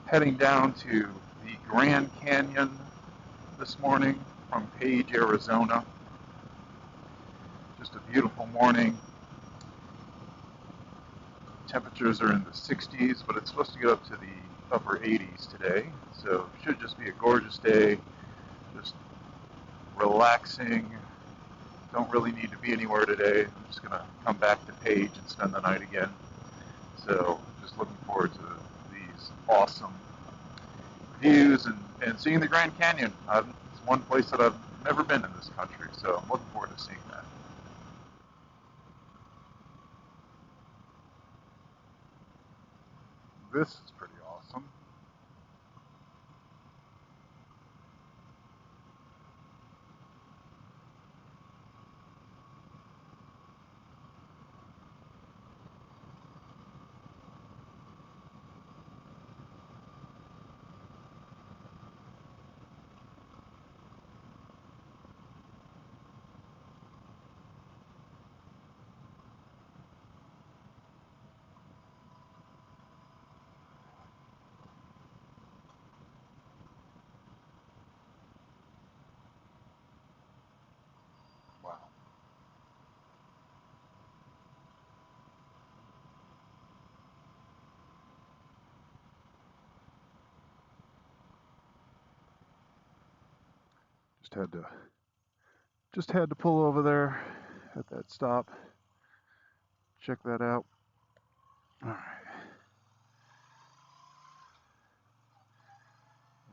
Heading down to the Grand Canyon this morning from Page, Arizona. Just a beautiful morning. Temperatures are in the 60s, but it's supposed to get up to the upper 80s today. So it should just be a gorgeous day. Just relaxing. Don't really need to be anywhere today. I'm just going to come back to Page and spend the night again. So just looking forward to these awesome views and seeing the Grand Canyon. It's one place that I've never been in this country, so I'm looking forward to seeing that. This is pretty awesome. Wow. Just had to pull over there at that stop. Check that out. All right.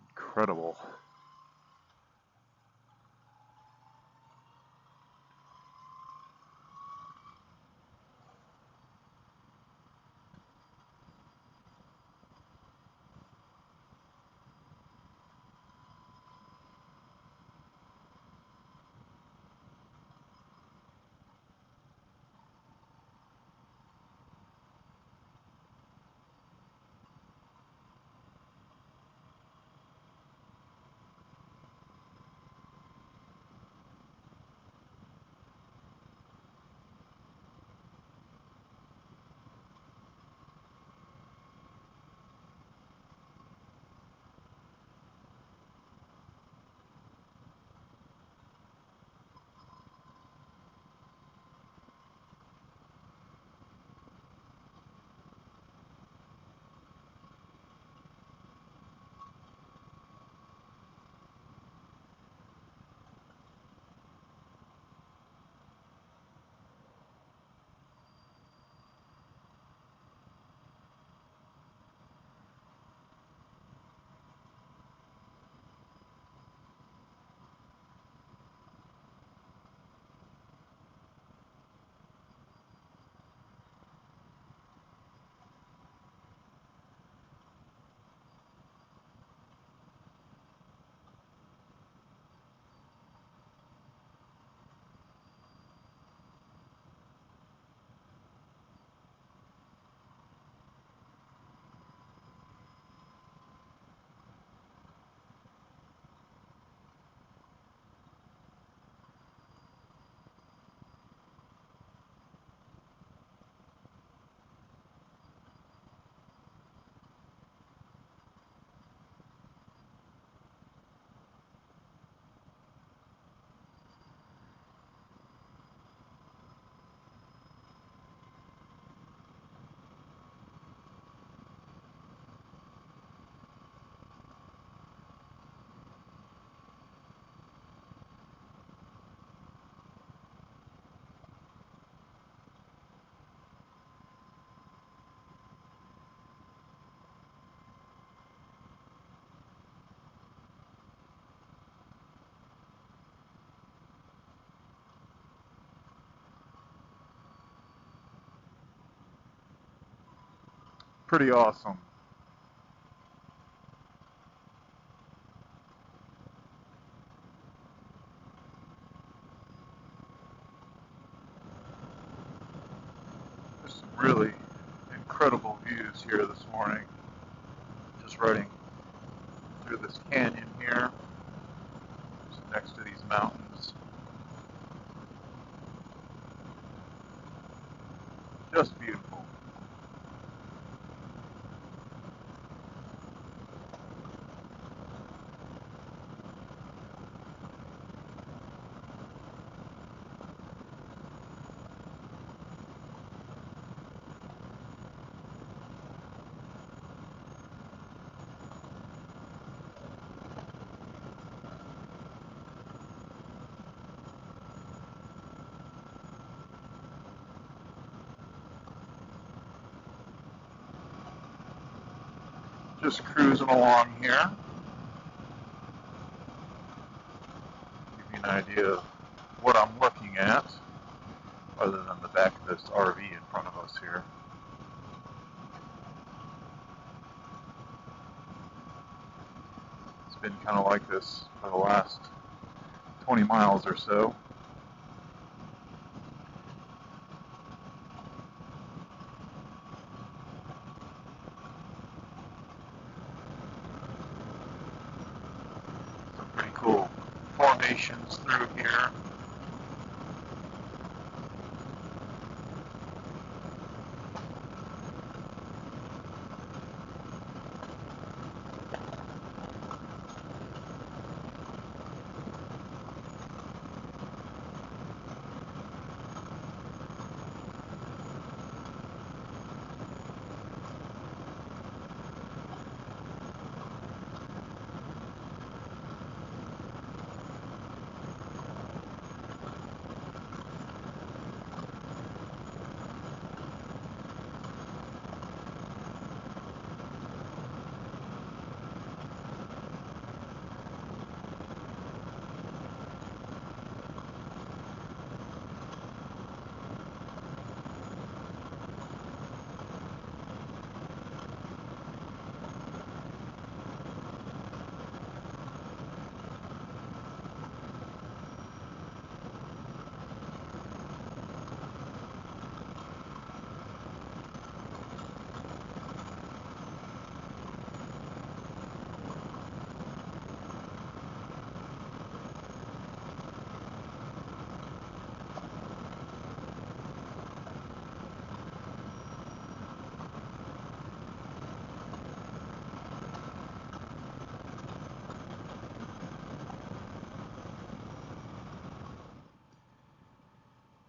Incredible. Pretty awesome. There's some really incredible views here this morning. Just riding through this canyon here, just next to these mountains. Just beautiful. Just cruising along here. Give you an idea of what I'm looking at, other than the back of this RV in front of us here. It's been kind of like this for the last 20 miles or so. Some pretty cool formations through here.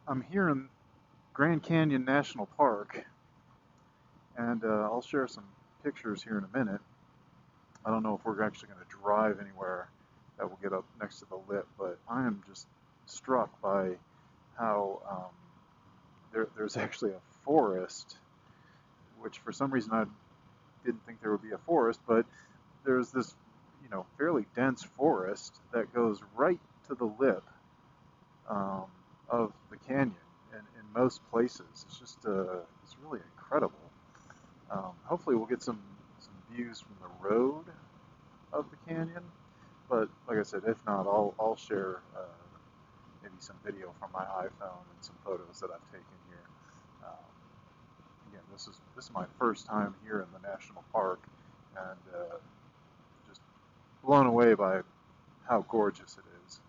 I'm here in Grand Canyon National Park, and I'll share some pictures here in a minute. I don't know if we're actually going to drive anywhere that will get up next to the lip, but I am just struck by how there's actually a forest, which for some reason I didn't think there would be a forest, but there's this, fairly dense forest that goes right to the lip of the canyon, and in most places. It's just it's really incredible. Hopefully we'll get some views from the road of the canyon, but like I said, if not, I'll share maybe some video from my iPhone and some photos that I've taken here. Again, this is my first time here in the national park, and just blown away by how gorgeous it is.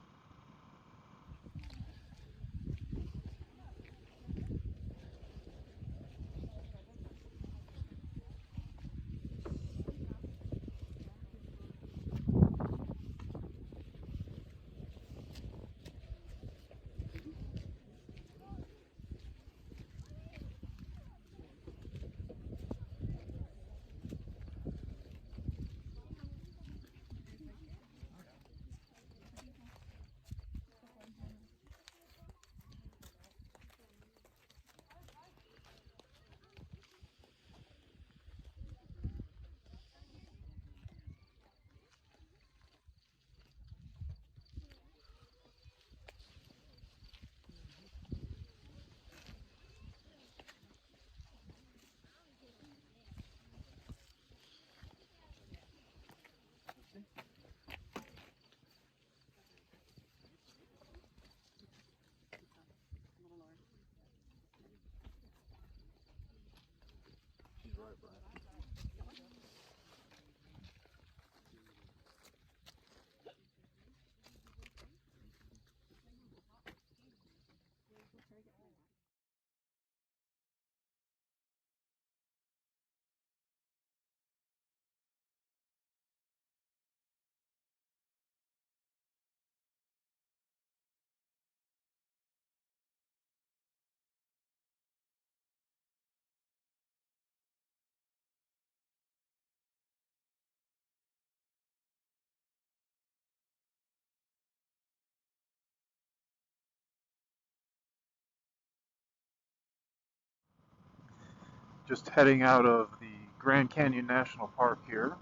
Just heading out of the Grand Canyon National Park here.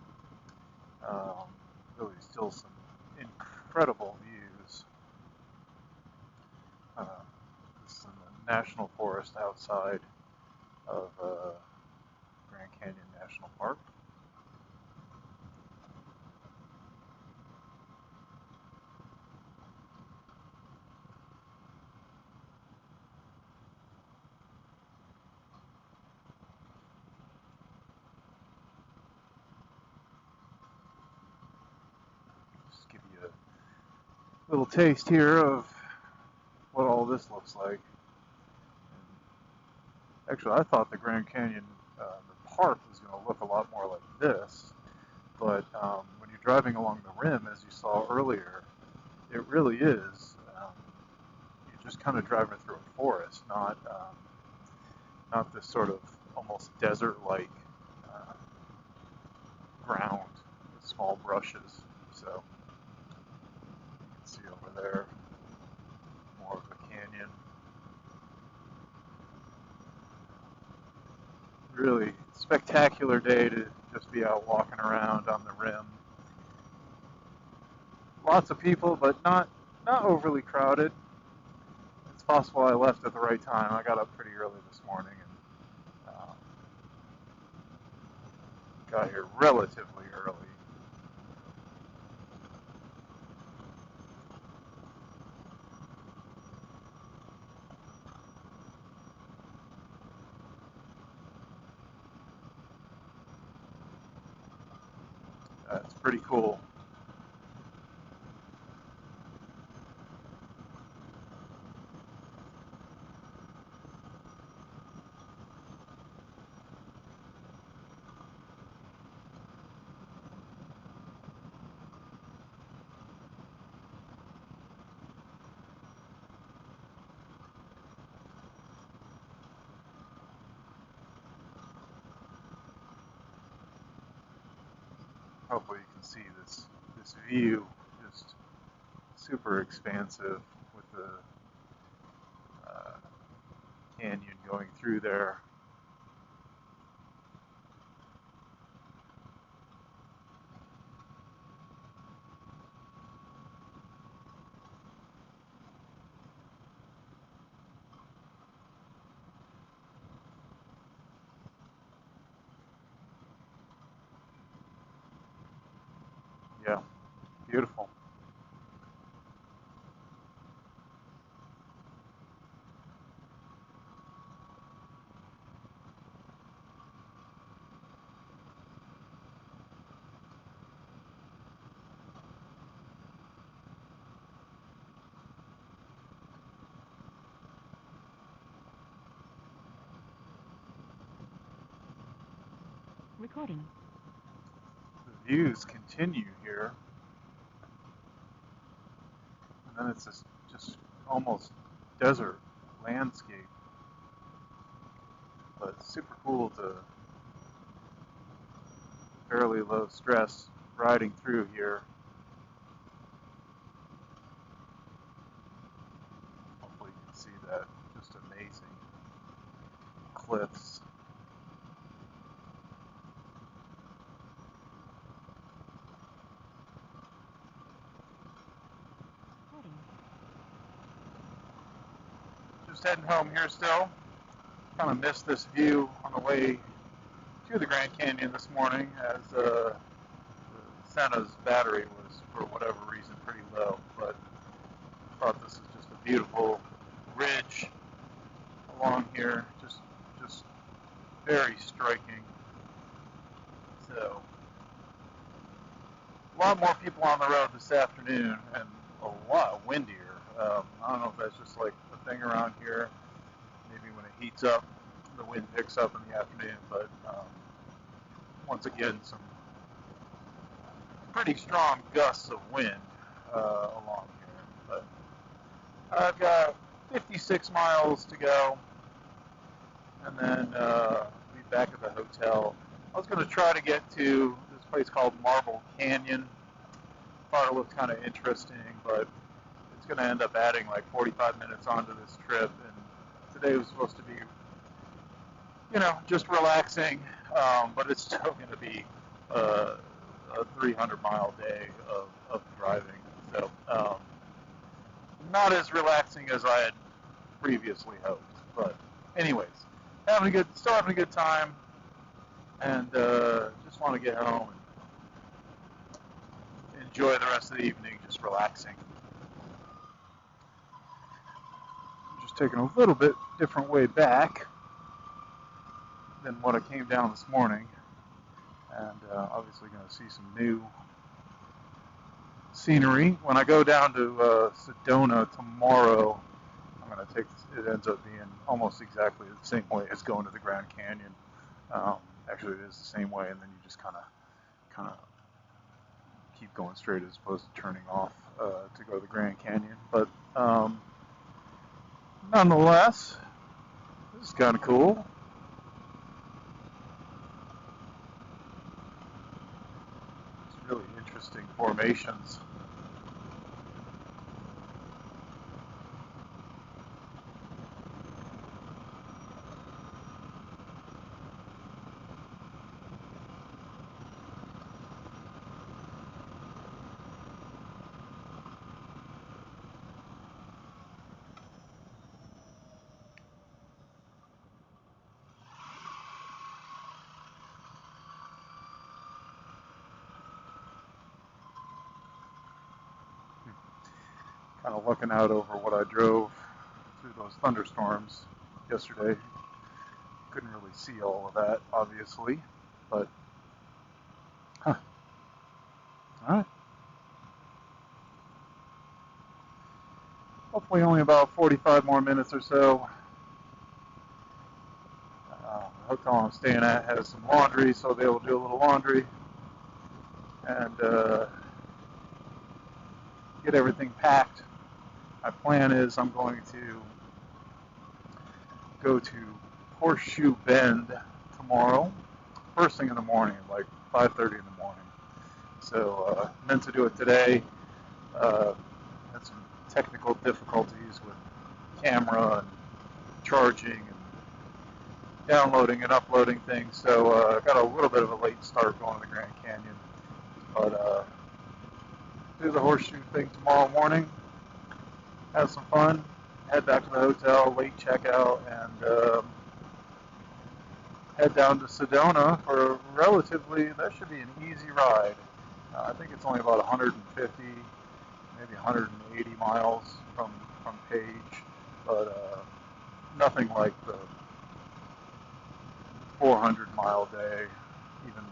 Really still some incredible views. This is in the National Forest outside of Grand Canyon National Park. Just give you a little taste here of what all this looks like. Actually, I thought the Grand Canyon, the park, was going to look a lot more like this, but when you're driving along the rim, as you saw earlier, it really is. You're just kind of driving through a forest, not this sort of almost desert-like ground with small brushes. So you can see over there more of the canyon. Really spectacular day to just be out walking around on the rim. Lots of people, but not overly crowded. It's possible I left at the right time. I got up pretty early this morning and got here relatively early. It's pretty cool. Hopefully you can see this view, just super expansive with the canyon going through there. Yeah, beautiful. Recording. The views continue here, and then it's this just almost desert landscape, but super cool to fairly low stress riding through here. Hopefully you can see that. Just amazing cliffs. Just heading home here still. Kind of missed this view on the way to the Grand Canyon this morning as the Sena's battery was, for whatever reason, pretty low. But I thought this is just a beautiful ridge along here, just very striking. So a lot more people on the road this afternoon and a lot windier. I don't know if that's just like the thing around here. Maybe when it heats up, the wind picks up in the afternoon. But once again, some pretty strong gusts of wind along here. But I've got 56 miles to go, and then be back at the hotel. I was going to try to get to this place called Marble Canyon. Thought it looked kind of interesting, but it's going to end up adding like 45 minutes onto this trip. And today was supposed to be, just relaxing, but it's still going to be a 300-mile day of driving. So not as relaxing as I had previously hoped. But anyways, still having a good time, and just want to get home and enjoy the rest of the evening, just relaxing. Just taking a little bit different way back than what I came down this morning, and obviously going to see some new scenery. When I go down to Sedona tomorrow, I'm going to it ends up being almost exactly the same way as going to the Grand Canyon. Actually, it is the same way, and then you just kind of keep going straight as opposed to turning off to go to the Grand Canyon. But nonetheless, this is kind of cool. It's really interesting formations. Kind of looking out over what I drove through those thunderstorms yesterday. Couldn't really see all of that, obviously, but all right. Hopefully only about 45 more minutes or so. The hotel I'm staying at has some laundry, so I'll be able to do a little laundry and get everything packed. My plan is I'm going to go to Horseshoe Bend tomorrow, first thing in the morning, like 5:30 in the morning. So meant to do it today. Had some technical difficulties with camera and charging and downloading and uploading things, so got a little bit of a late start going to the Grand Canyon. But do the horseshoe thing tomorrow morning, have some fun, head back to the hotel, late checkout, and head down to Sedona for that should be an easy ride. I think it's only about 150, maybe 180 miles from Page, but nothing like the 400-mile day. Even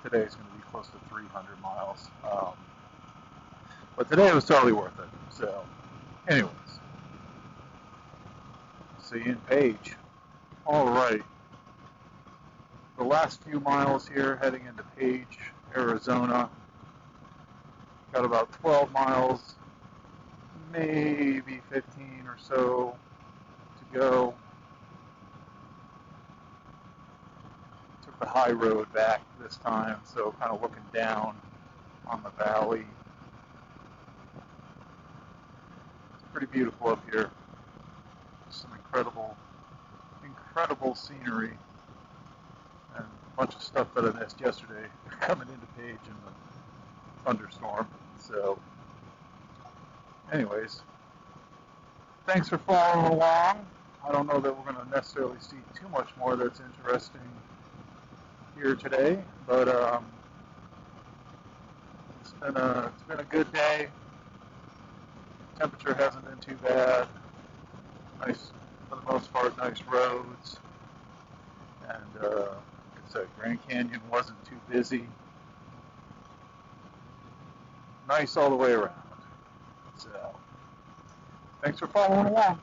today is going to be close to 300 miles. But today was totally worth it. So, anyways, see you in Page. All right. The last few miles here heading into Page, Arizona. Got about 12 miles, maybe 15 or so to go. Took the high road back this time, so kind of looking down on the valley. It's pretty beautiful up here. Some incredible scenery, and a bunch of stuff that I missed yesterday coming into Page in the thunderstorm. So, anyways, thanks for following along. I don't know that we're going to necessarily see too much more that's interesting here today, but it's been a good day. Temperature hasn't been too bad. Nice, for the most part, nice roads, and like I said, Grand Canyon wasn't too busy. Nice all the way around. So, thanks for following along.